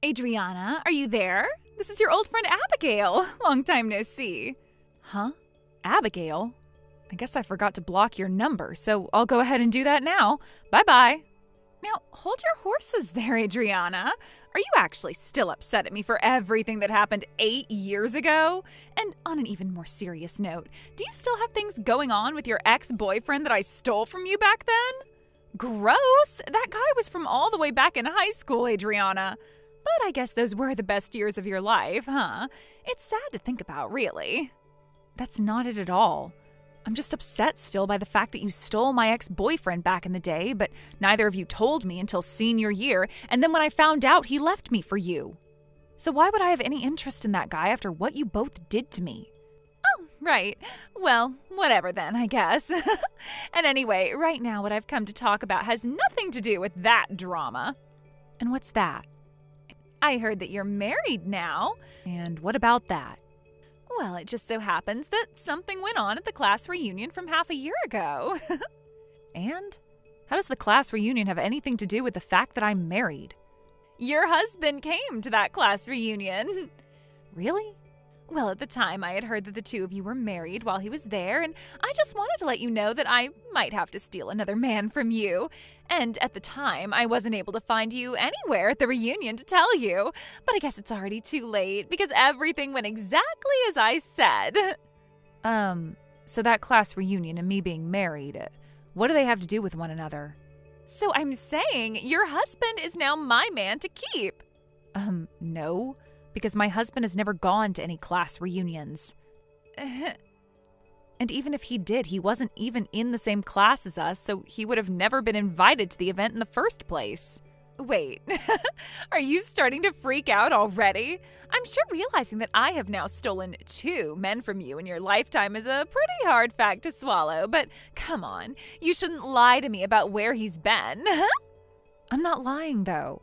Adriana, are you there? This is your old friend Abigail. Long time no see. Huh? Abigail? I guess I forgot to block your number, so I'll go ahead and do that now. Bye-bye. Now, hold your horses there, Adriana. Are you actually still upset at me for everything that happened 8 years ago? And on an even more serious note, do you still have things going on with your ex-boyfriend that I stole from you back then? Gross! That guy was from all the way back in high school, Adriana. But I guess those were the best years of your life, huh? It's sad to think about, really. That's not it at all. I'm just upset still by the fact that you stole my ex-boyfriend back in the day, but neither of you told me until senior year, and then when I found out, he left me for you. So why would I have any interest in that guy after what you both did to me? Oh, right. Well, whatever then, I guess. And anyway, right now what I've come to talk about has nothing to do with that drama. And what's that? I heard that you're married now. And what about that? Well, it just so happens that something went on at the class reunion from half a year ago. And? How does the class reunion have anything to do with the fact that I'm married? Your husband came to that class reunion. Really? Well, at the time, I had heard that the two of you were married while he was there, and I just wanted to let you know that I might have to steal another man from you. And at the time, I wasn't able to find you anywhere at the reunion to tell you. But I guess it's already too late, because everything went exactly as I said. So that class reunion and me being married, what do they have to do with one another? So I'm saying your husband is now my man to keep. No. Because my husband has never gone to any class reunions. And even if he did, he wasn't even in the same class as us, so he would have never been invited to the event in the first place. Wait, are you starting to freak out already? I'm sure realizing that I have now stolen 2 men from you in your lifetime is a pretty hard fact to swallow, but come on, you shouldn't lie to me about where he's been. I'm not lying, though.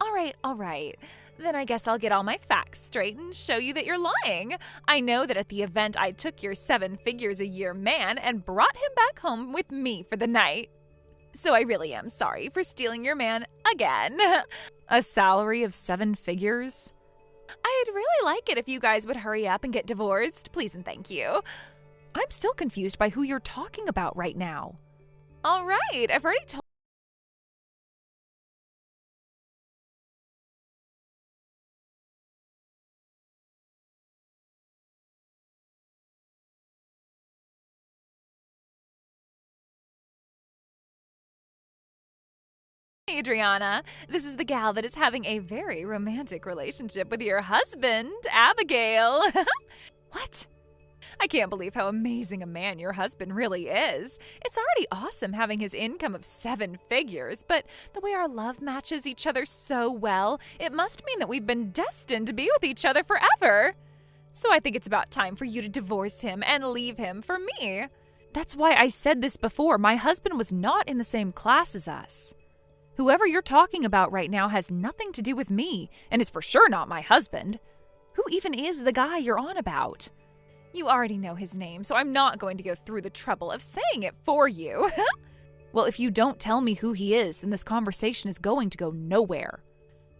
All right. Then I guess I'll get all my facts straight and show you that you're lying. I know that at the event I took your 7 figures a year man and brought him back home with me for the night. So I really am sorry for stealing your man again. A salary of 7 figures? I'd really like it if you guys would hurry up and get divorced, please and thank you. I'm still confused by who you're talking about right now. All right, I've already told Adriana, this is the gal that is having a very romantic relationship with your husband, Abigail. What? I can't believe how amazing a man your husband really is. It's already awesome having his income of 7 figures, but the way our love matches each other so well, it must mean that we've been destined to be with each other forever. So I think it's about time for you to divorce him and leave him for me. That's why I said this before. My husband was not in the same class as us. Whoever you're talking about right now has nothing to do with me, and is for sure not my husband. Who even is the guy you're on about? You already know his name, so I'm not going to go through the trouble of saying it for you. Well, if you don't tell me who he is, then this conversation is going to go nowhere.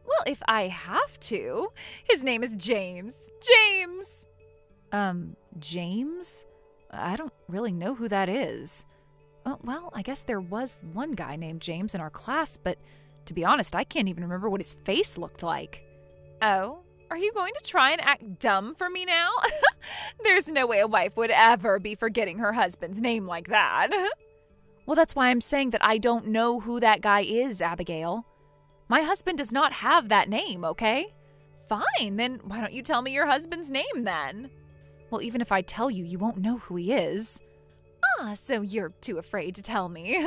Well, if I have to. His name is James. James! James? I don't really know who that is. Well, I guess there was one guy named James in our class, but to be honest, I can't even remember what his face looked like. Oh, are you going to try and act dumb for me now? There's no way a wife would ever be forgetting her husband's name like that. Well, that's why I'm saying that I don't know who that guy is, Abigail. My husband does not have that name, okay? Fine, then why don't you tell me your husband's name then? Well, even if I tell you, you won't know who he is. Ah, so you're too afraid to tell me.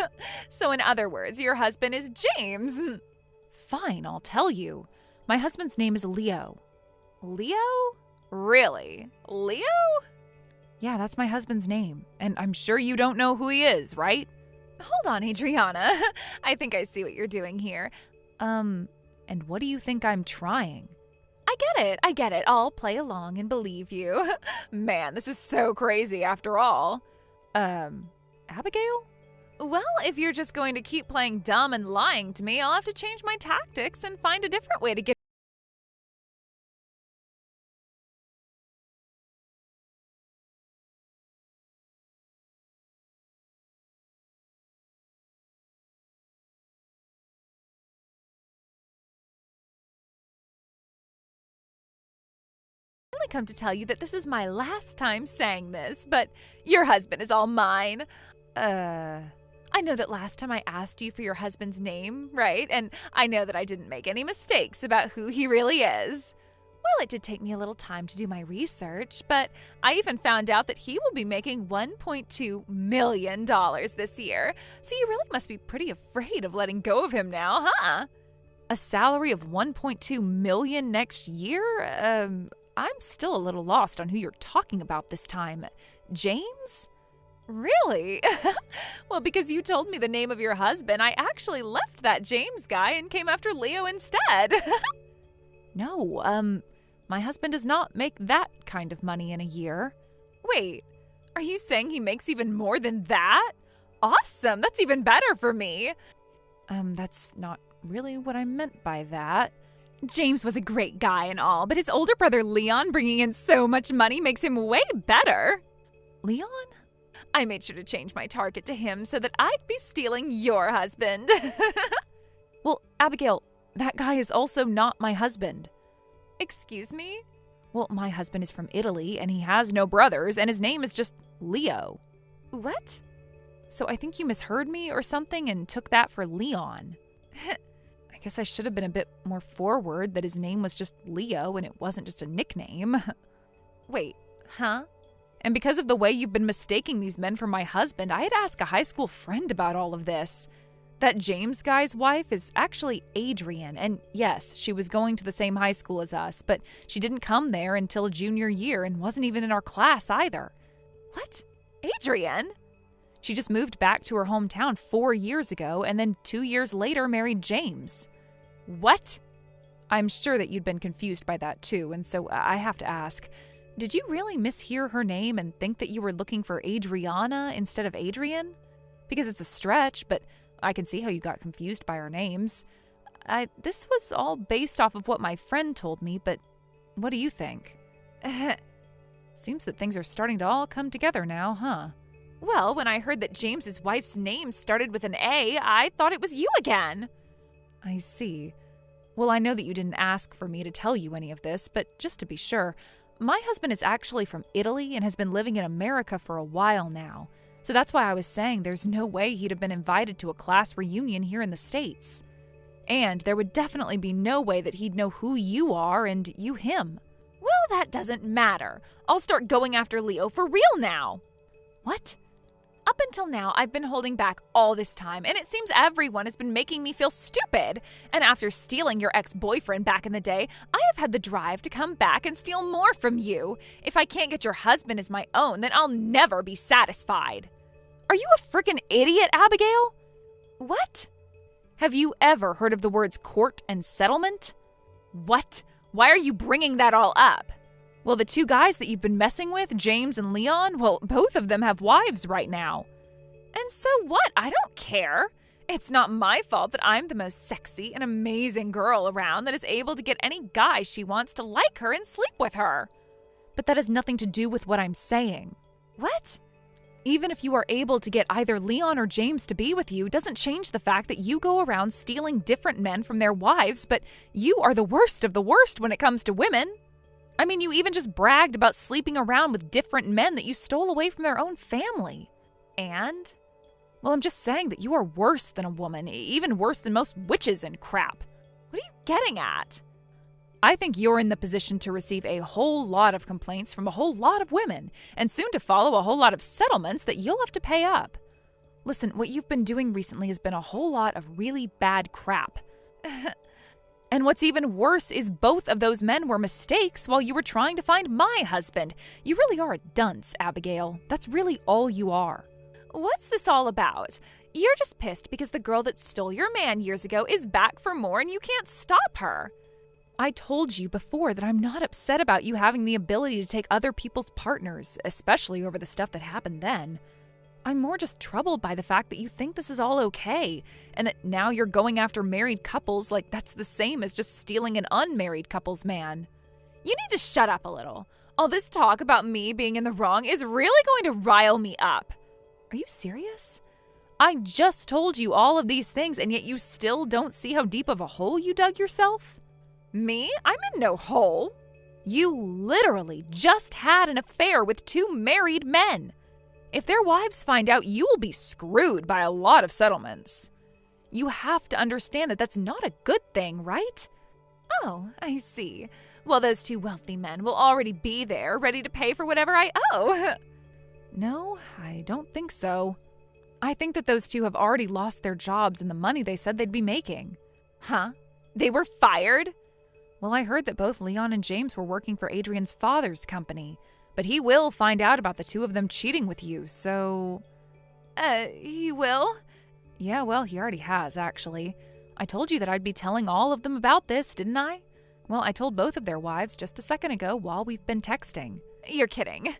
So in other words, your husband is James. Fine, I'll tell you. My husband's name is Leo. Leo? Really? Leo? Yeah, that's my husband's name. And I'm sure you don't know who he is, right? Hold on, Adriana. I think I see what you're doing here. And what do you think I'm trying? I get it. I'll play along and believe you. Man, this is so crazy after all. Abigail? Well, if you're just going to keep playing dumb and lying to me, I'll have to change my tactics and find a different way to get. Come to tell you that this is my last time saying this, but your husband is all mine. I know that last time I asked you for your husband's name, right? And I know that I didn't make any mistakes about who he really is. Well, it did take me a little time to do my research, but I even found out that he will be making $1.2 million this year. So you really must be pretty afraid of letting go of him now, huh? A salary of $1.2 million next year? I'm still a little lost on who you're talking about this time. James? Really? Well, because you told me the name of your husband, I actually left that James guy and came after Leo instead. No, my husband does not make that kind of money in a year. Wait, are you saying he makes even more than that? Awesome, that's even better for me. That's not really what I meant by that. James was a great guy and all, but his older brother Leon bringing in so much money makes him way better. Leon? I made sure to change my target to him so that I'd be stealing your husband. Well, Abigail, that guy is also not my husband. Excuse me? Well, my husband is from Italy and he has no brothers and his name is just Leo. What? So I think you misheard me or something and took that for Leon. I guess I should have been a bit more forward that his name was just Leo and it wasn't just a nickname. Wait, huh? And because of the way you've been mistaking these men for my husband, I had asked a high school friend about all of this. That James guy's wife is actually Adrian, and yes, she was going to the same high school as us, but she didn't come there until junior year and wasn't even in our class either. What? Adrian? She just moved back to her hometown 4 years ago and then 2 years later married James. What? I'm sure that you'd been confused by that too, and so I have to ask, did you really mishear her name and think that you were looking for Adriana instead of Adrian? Because it's a stretch, but I can see how you got confused by our names. This was all based off of what my friend told me, but what do you think? Seems that things are starting to all come together now, huh? Well, when I heard that James's wife's name started with an A, I thought it was you again. I see. Well, I know that you didn't ask for me to tell you any of this, but just to be sure, my husband is actually from Italy and has been living in America for a while now. So that's why I was saying there's no way he'd have been invited to a class reunion here in the States. And there would definitely be no way that he'd know who you are and you him. Well, that doesn't matter. I'll start going after Leo for real now. What? Up until now, I've been holding back all this time, and it seems everyone has been making me feel stupid. And after stealing your ex-boyfriend back in the day, I have had the drive to come back and steal more from you. If I can't get your husband as my own, then I'll never be satisfied. Are you a frickin' idiot, Abigail? What? Have you ever heard of the words court and settlement? What? Why are you bringing that all up? Well, the two guys that you've been messing with, James and Leon, well, both of them have wives right now. And so what? I don't care. It's not my fault that I'm the most sexy and amazing girl around that is able to get any guy she wants to like her and sleep with her. But that has nothing to do with what I'm saying. What? Even if you are able to get either Leon or James to be with you, doesn't change the fact that you go around stealing different men from their wives, but you are the worst of the worst when it comes to women. I mean, you even just bragged about sleeping around with different men that you stole away from their own family. And? Well, I'm just saying that you are worse than a woman, even worse than most witches and crap. What are you getting at? I think you're in the position to receive a whole lot of complaints from a whole lot of women, and soon to follow a whole lot of settlements that you'll have to pay up. Listen, what you've been doing recently has been a whole lot of really bad crap. And what's even worse is both of those men were mistakes while you were trying to find my husband. You really are a dunce, Abigail. That's really all you are. What's this all about? You're just pissed because the girl that stole your man years ago is back for more and you can't stop her. I told you before that I'm not upset about you having the ability to take other people's partners, especially over the stuff that happened then. I'm more just troubled by the fact that you think this is all okay, and that now you're going after married couples like that's the same as just stealing an unmarried couple's man. You need to shut up a little. All this talk about me being in the wrong is really going to rile me up. Are you serious? I just told you all of these things, and yet you still don't see how deep of a hole you dug yourself? Me? I'm in no hole. You literally just had an affair with 2 married men. If their wives find out, you will be screwed by a lot of settlements. You have to understand that that's not a good thing, right? Oh, I see. Well, those 2 wealthy men will already be there, ready to pay for whatever I owe. No, I don't think so. I think that those 2 have already lost their jobs and the money they said they'd be making. Huh? They were fired? Well, I heard that both Leon and James were working for Adrian's father's company, but he will find out about the 2 of them cheating with you, so... He will? Yeah, well, he already has, actually. I told you that I'd be telling all of them about this, didn't I? Well, I told both of their wives just a second ago while we've been texting. You're kidding.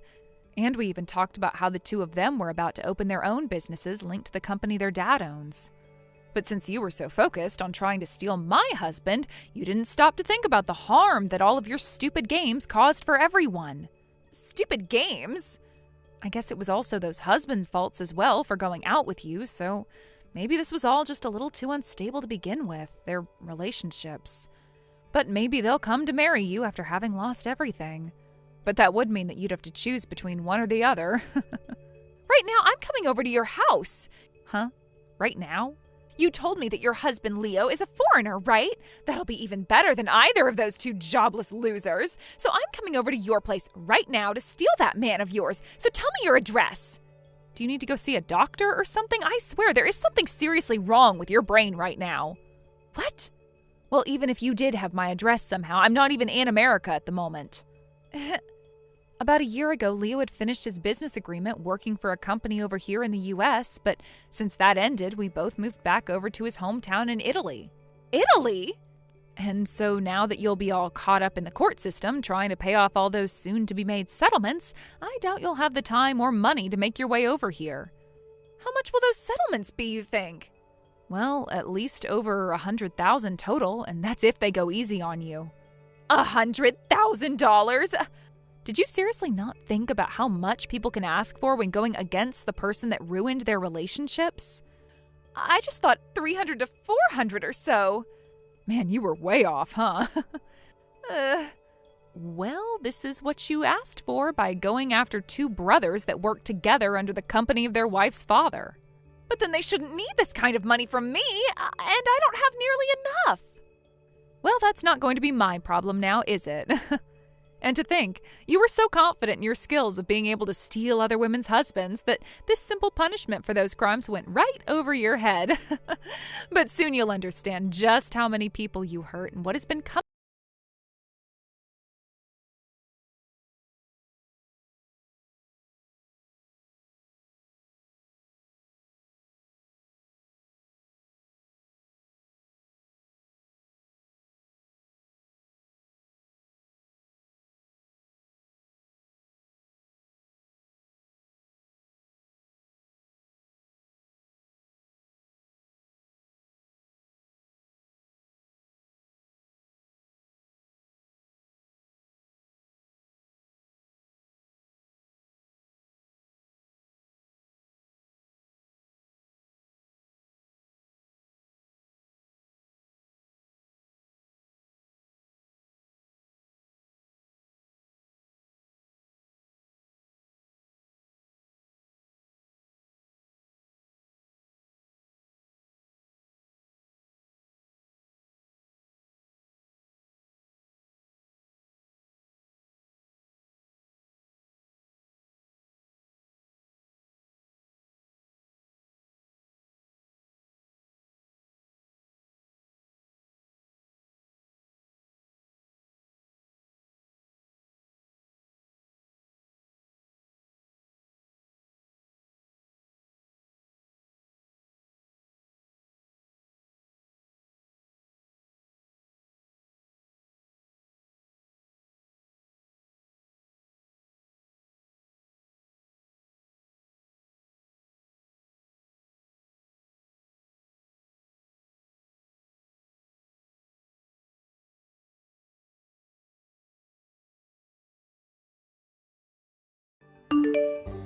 And we even talked about how the 2 of them were about to open their own businesses linked to the company their dad owns. But since you were so focused on trying to steal my husband, you didn't stop to think about the harm that all of your stupid games caused for everyone. Stupid games? I guess it was also those husbands' faults as well for going out with you, so maybe this was all just a little too unstable to begin with, their relationships. But maybe they'll come to marry you after having lost everything. But that would mean that you'd have to choose between one or the other. Right now, I'm coming over to your house. Huh? Right now? You told me that your husband, Leo, is a foreigner, right? That'll be even better than either of those 2 jobless losers. So I'm coming over to your place right now to steal that man of yours. So tell me your address. Do you need to go see a doctor or something? I swear there is something seriously wrong with your brain right now. What? Well, even if you did have my address somehow, I'm not even in America at the moment. About a year ago, Leo had finished his business agreement working for a company over here in the US, but since that ended, we both moved back over to his hometown in Italy. Italy? And so now that you'll be all caught up in the court system trying to pay off all those soon-to-be-made settlements, I doubt you'll have the time or money to make your way over here. How much will those settlements be, you think? Well, at least over 100,000 total, and that's if they go easy on you. $100,000? Did you seriously not think about how much people can ask for when going against the person that ruined their relationships? I just thought 300 to 400 or so. Man, you were way off, huh? Well, this is what you asked for by going after 2 brothers that work together under the company of their wife's father. But then they shouldn't need this kind of money from me, and I don't have nearly enough. Well, that's not going to be my problem now, is it? And to think, you were so confident in your skills of being able to steal other women's husbands that this simple punishment for those crimes went right over your head. But soon you'll understand just how many people you hurt and what has been coming.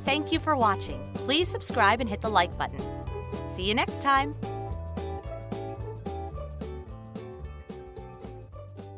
Thank you for watching. Please subscribe and hit the like button. See you next time.